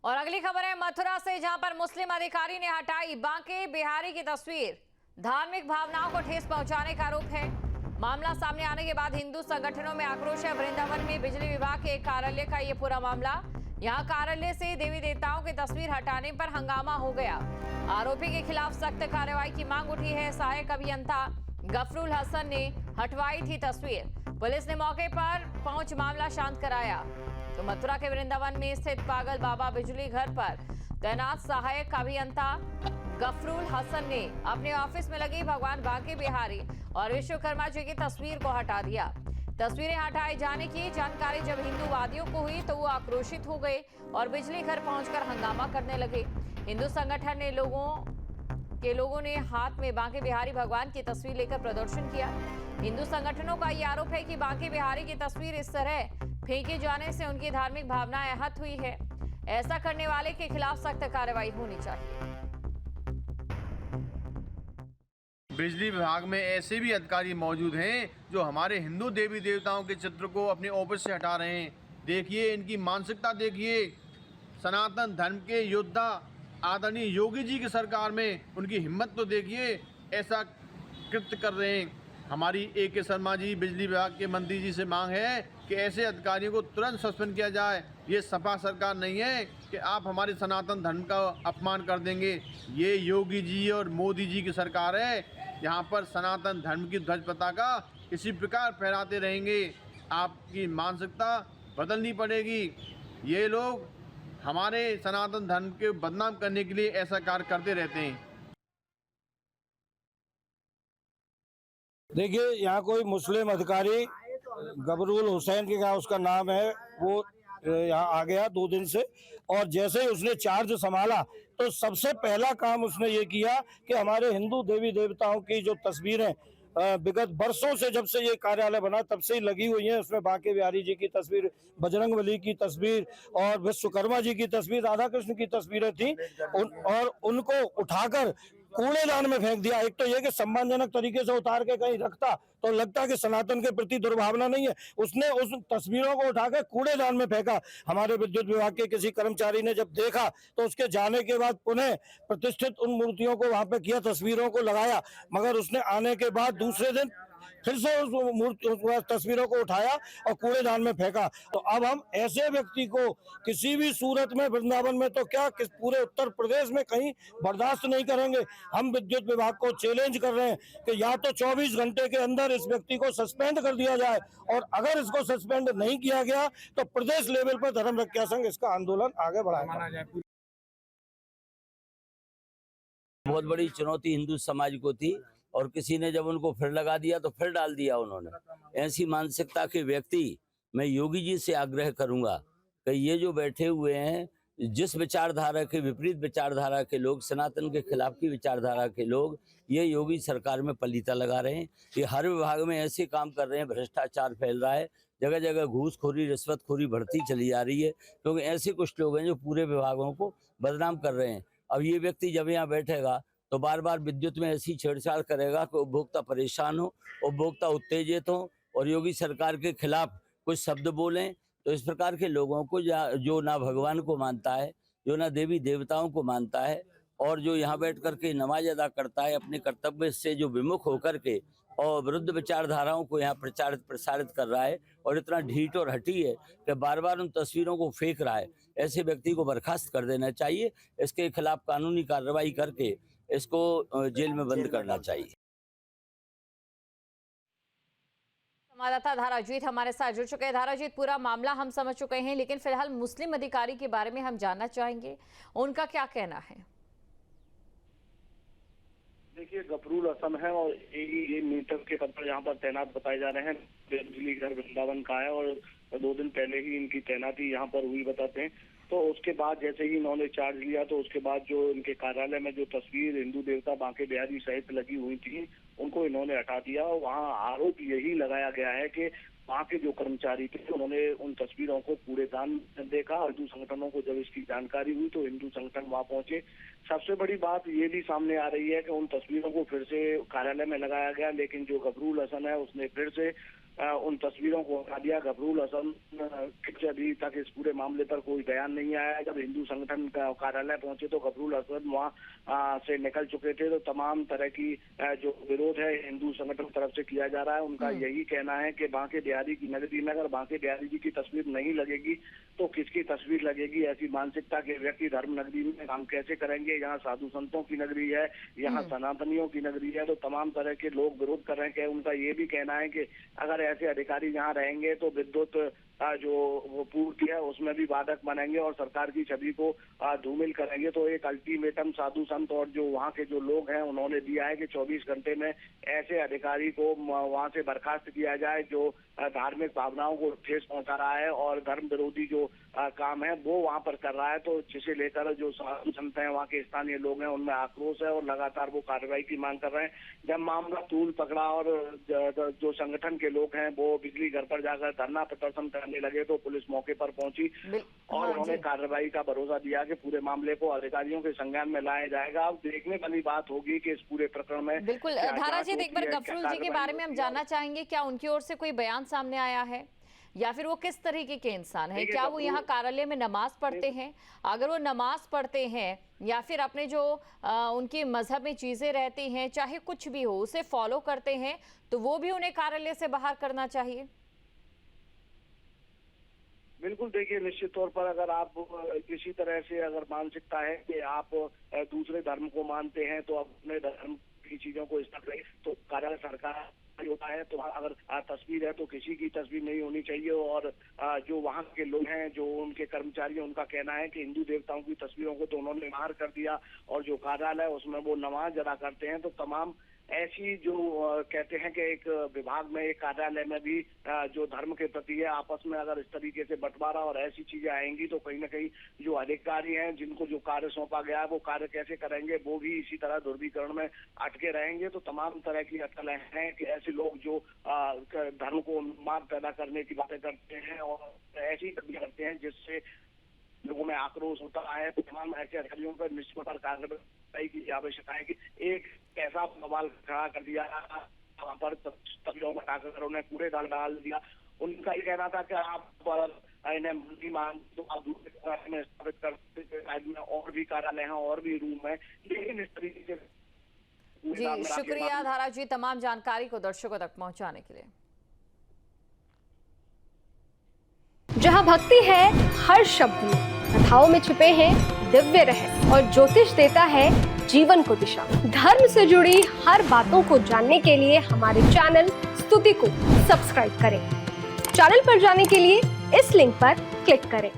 और अगली खबर है मथुरा से, जहां पर मुस्लिम अधिकारी ने हटाई बांके बिहारी की तस्वीर। धार्मिक भावनाओं को ठेस पहुंचाने का आरोप है। मामला सामने आने के बाद हिंदू संगठनों में आक्रोश है। वृंदावन में बिजली विभाग के एक कार्यालय का ये पूरा मामला। यहां कार्यालय से देवी देवताओं की तस्वीर हटाने पर हंगामा हो गया। आरोपी के खिलाफ सख्त कार्रवाई की मांग उठी है। सहायक अभियंता गफरुल हसन ने हटवाई थी तस्वीर। पुलिस ने मौके पर पहुंच मामला शांत कराया। तो मथुरा के वृंदावन में स्थित पागल बाबा बिजली घर पर तैनात सहायक अभियंता गफरुल हसन ने अपने ऑफिस में लगी भगवान बांके बिहारी और विश्वकर्मा जी की तस्वीर को हटा दिया। तस्वीरें हटाए जाने की जानकारी जब हिंदूवादियों को हुई तो वो आक्रोशित हो गए और बिजली घर पहुंचकर हंगामा करने लगे। हिंदू संगठन ने लोगों ने हाथ में बांके बिहारी भगवान की तस्वीर लेकर प्रदर्शन किया। हिंदू संगठनों का यह आरोप है कि बांके बिहारी की तस्वीर इस तरह फेंके जाने से उनकी धार्मिक भावनाएं आहत हुई है। ऐसा करने वाले के खिलाफ सख्त कार्रवाई होनी चाहिए। बिजली विभाग में ऐसे भी अधिकारी मौजूद हैं जो हमारे हिंदू देवी देवताओं के चित्र को अपने ऑफिस से हटा रहे हैं। देखिए इनकी मानसिकता, देखिए सनातन धर्म के योद्धा आदरणीय योगी जी की सरकार में उनकी हिम्मत तो देखिए, ऐसा कृत्य कर रहे हैं। हमारी A.K. शर्मा जी बिजली विभाग के मंत्री जी से मांग है कि ऐसे अधिकारियों को तुरंत सस्पेंड किया जाए। ये सपा सरकार नहीं है कि आप हमारे सनातन धर्म का अपमान कर देंगे। ये योगी जी और मोदी जी की सरकार है। यहाँ पर सनातन धर्म की ध्वज पताका इसी प्रकार फहराते रहेंगे। आपकी मानसिकता बदलनी पड़ेगी। ये लोग हमारे सनातन धर्म के बदनाम करने के लिए ऐसा कार्य करते रहते हैं। देखिए, यहाँ कोई मुस्लिम अधिकारी गबरूल हुसैन के क्या उसका नाम है, वो यहाँ आ गया 2 दिन से, और जैसे ही उसने चार्ज संभाला तो सबसे पहला काम उसने ये किया कि हमारे हिंदू देवी देवताओं की जो तस्वीरें विगत वर्षों से, जब से ये कार्यालय बना तब से ही लगी हुई हैं, उसमें बांके बिहारी जी की तस्वीर, बजरंगबली की तस्वीर और विश्वकर्मा जी की तस्वीर, राधा कृष्ण की तस्वीरें थी, और उनको उठाकर कूड़ेदान में फेंक दिया। एक तो ये कि सम्मानजनक तरीके से उतार के कहीं रखता तो लगता कि सनातन के प्रति दुर्भावना नहीं है। उसने उस तस्वीरों को उठा के कूड़ेदान में फेंका। हमारे विद्युत विभाग के किसी कर्मचारी ने जब देखा तो उसके जाने के बाद पुनः प्रतिष्ठित उन मूर्तियों को वहां पे किया, तस्वीरों को लगाया, मगर उसने आने के बाद दूसरे दिन फिर से उस तस्वीरों को उठाया और कूड़ेदान में फेंका। तो अब हम ऐसे व्यक्ति को किसी भी सूरत में, वृंदावन में तो क्या पूरे उत्तर प्रदेश में कहीं बर्दाश्त नहीं करेंगे। हम विद्युत विभाग को चैलेंज कर रहे हैं कि या तो 24 घंटे के अंदर इस व्यक्ति को सस्पेंड कर दिया जाए, और अगर इसको सस्पेंड नहीं किया गया तो प्रदेश लेवल पर धर्म रक्षा संघ इसका आंदोलन आगे बढ़ाएगा। बहुत बड़ी चुनौती हिंदू समाज को थी, और किसी ने जब उनको फिर लगा दिया तो फिर डाल दिया उन्होंने। ऐसी मानसिकता के व्यक्ति, मैं योगी जी से आग्रह करूंगा कि ये जो बैठे हुए हैं, जिस विचारधारा के विपरीत विचारधारा के लोग, सनातन के खिलाफ की विचारधारा के लोग, ये योगी सरकार में पलीता लगा रहे हैं। ये हर विभाग में ऐसे काम कर रहे हैं, भ्रष्टाचार फैल रहा है, जगह जगह घूसखोरी, रिश्वतखोरी बढ़ती चली जा रही है, क्योंकि ऐसे कुछ लोग हैं जो पूरे विभागों को बदनाम कर रहे हैं। अब ये व्यक्ति जब यहाँ बैठेगा तो बार बार विद्युत में ऐसी छेड़छाड़ करेगा कि उपभोक्ता परेशान हो, उपभोक्ता उत्तेजित हो और योगी सरकार के खिलाफ कुछ शब्द बोलें। तो इस प्रकार के लोगों को जो ना भगवान को मानता है, जो ना देवी देवताओं को मानता है, और जो यहाँ बैठ करके नमाज अदा करता है, अपने कर्तव्य से जो विमुख होकर के और विरुद्ध विचारधाराओं को यहाँ प्रसारित कर रहा है, और इतना ढीठ और हठी है कि बार बार उन तस्वीरों को फेंक रहा है, ऐसे व्यक्ति को बर्खास्त कर देना चाहिए। इसके खिलाफ कानूनी कार्रवाई करके इसको जेल में बंद करना चाहिए। संवाददाता धाराजीत हमारे साथ जुड़ चुके हैं। धाराजीत, पूरा मामला हम समझ चुके हैं, लेकिन फिलहाल मुस्लिम अधिकारी के बारे में हम जानना चाहेंगे, उनका क्या कहना है? देखिए, गफरूल हसन है और ये मीटर के पद पर यहाँ पर तैनात बताए जा रहे हैं। बिजली घर वृंदावन का है और 2 दिन पहले ही इनकी तैनाती यहाँ पर हुई बताते हैं। तो उसके बाद जैसे ही इन्होंने चार्ज लिया तो उसके बाद जो इनके कार्यालय में जो तस्वीर हिंदू देवता बांके बिहारी सहित लगी हुई थी, उनको इन्होंने हटा दिया। और वहाँ आरोप यही लगाया गया है कि वहाँ के जो कर्मचारी थे उन्होंने उन तस्वीरों को कूड़ेदान में देखा। हिंदू संगठनों को जब इसकी जानकारी हुई तो हिंदू संगठन वहाँ पहुंचे। सबसे बड़ी बात ये भी सामने आ रही है कि उन तस्वीरों को फिर से कार्यालय में लगाया गया, लेकिन जो गफरूल हसन है उसने फिर से उन तस्वीरों को हटा दिया। गफरूल हसन से अभी तक इस पूरे मामले पर कोई बयान नहीं आया है। जब हिंदू संगठन का कार्यालय पहुंचे तो गफरूल हसन वहां से निकल चुके थे। तो तमाम तरह की जो विरोध है हिंदू संगठन की तरफ से किया जा रहा है। उनका यही कहना है कि बांके बिहारी की नगरी में अगर बांके बिहारी जी की तस्वीर नहीं लगेगी तो किसकी तस्वीर लगेगी। ऐसी मानसिकता के व्यक्ति धर्म नगरी में काम कैसे करेंगे। यहाँ साधु संतों की नगरी है, यहाँ सनातनियों की नगरी है। तो तमाम तरह के लोग विरोध कर रहे हैं। उनका ये भी कहना है कि अगर ऐसे अधिकारी यहाँ रहेंगे तो विद्युत जो वो पूर्ति है उसमें भी बाधक बनेंगे और सरकार की छवि को धूमिल करेंगे। तो एक अल्टीमेटम साधु संत और जो वहाँ के जो लोग हैं उन्होंने दिया है कि 24 घंटे में ऐसे अधिकारी को वहाँ से बर्खास्त किया जाए जो धार्मिक भावनाओं को ठेस पहुंचा रहा है और धर्म विरोधी जो काम है वो वहाँ पर कर रहा है। तो जिसे लेकर जो साधु संत हैं वहाँ के स्थानीय लोग हैं उनमें आक्रोश है और लगातार वो कार्रवाई की मांग कर रहे हैं। जब मामला तूल पकड़ा और जो संगठन के लोग हैं वो बिजली घर पर जाकर धरना प्रदर्शन करने लगे तो पुलिस मौके पर पहुंची और उन्होंने कार्रवाई का भरोसा दिया कि पूरे मामले को अधिकारियों के संज्ञान में लाया जाएगा। अब देखने वाली बात होगी कि इस पूरे प्रकरण में बिल्कुल। धारा जी, एक बार गफरूल जी के बारे में हम जानना चाहेंगे, क्या उनकी ओर से कोई बयान सामने आया है या फिर वो किस तरीके के इंसान है? क्या वो यहाँ कार्यालय में नमाज पढ़ते हैं? अगर वो नमाज पढ़ते हैं या फिर अपने जो उनके मजहब में चीजें रहती हैं चाहे कुछ भी हो उसे फॉलो करते हैं तो वो भी उन्हें कार्यालय से बाहर करना चाहिए। बिल्कुल, देखिए निश्चित तौर पर अगर आप किसी तरह से अगर मानसिकता है कि आप दूसरे धर्म को मानते हैं तो अपने धर्म की चीजों को इस्तेमाल करें तो कार्यालय सरकार होता है। तो अगर तस्वीर है तो किसी की तस्वीर नहीं होनी चाहिए। और जो वहाँ के लोग हैं जो उनके कर्मचारी हैं उनका कहना है कि हिंदू देवताओं की तस्वीरों को तो उन्होंने बाहर कर दिया और जो कार्यालय है उसमें वो नमाज अदा करते हैं। तो तमाम ऐसी जो कहते हैं कि एक विभाग में एक कार्यालय में भी जो धर्म के प्रति है आपस में अगर इस तरीके से बंटवारा और ऐसी चीजें आएंगी तो कहीं ना कहीं जो अधिकारी हैं जिनको जो कार्य सौंपा गया है वो कार्य कैसे करेंगे वो भी इसी तरह ध्रुवीकरण में अटके रहेंगे। तो तमाम तरह की अटकलें हैं कि ऐसे लोग जो धर्म को उन्माद पैदा करने की बातें करते हैं और ऐसी करते हैं जिससे लोगों में आक्रोश होता है। तो तमाम ऐसे अधिकारियों पर निश्चित पर कार्रवाई की आवश्यकता है कि एक ऐसा सवाल खड़ा कर दिया वहाँ पर तस्वीरों में हटाकर उन्हें पूरे डाल दिया। उनका ये कहना था कि आप इन्हें नहीं मान तो आप दूसरे में स्थापित करते में और भी कार्यालय हैं और भी रूम है। लेकिन इस तरीके से जी शुक्रिया धारा जी तमाम जानकारी को दर्शकों तक पहुंचाने के लिए। जहां भक्ति है हर शब्द में, कथाओं में छुपे हैं दिव्य रहस्य और ज्योतिष देता है जीवन को दिशा। धर्म से जुड़ी हर बातों को जानने के लिए हमारे चैनल स्तुति को सब्सक्राइब करें। चैनल पर जाने के लिए इस लिंक पर क्लिक करें।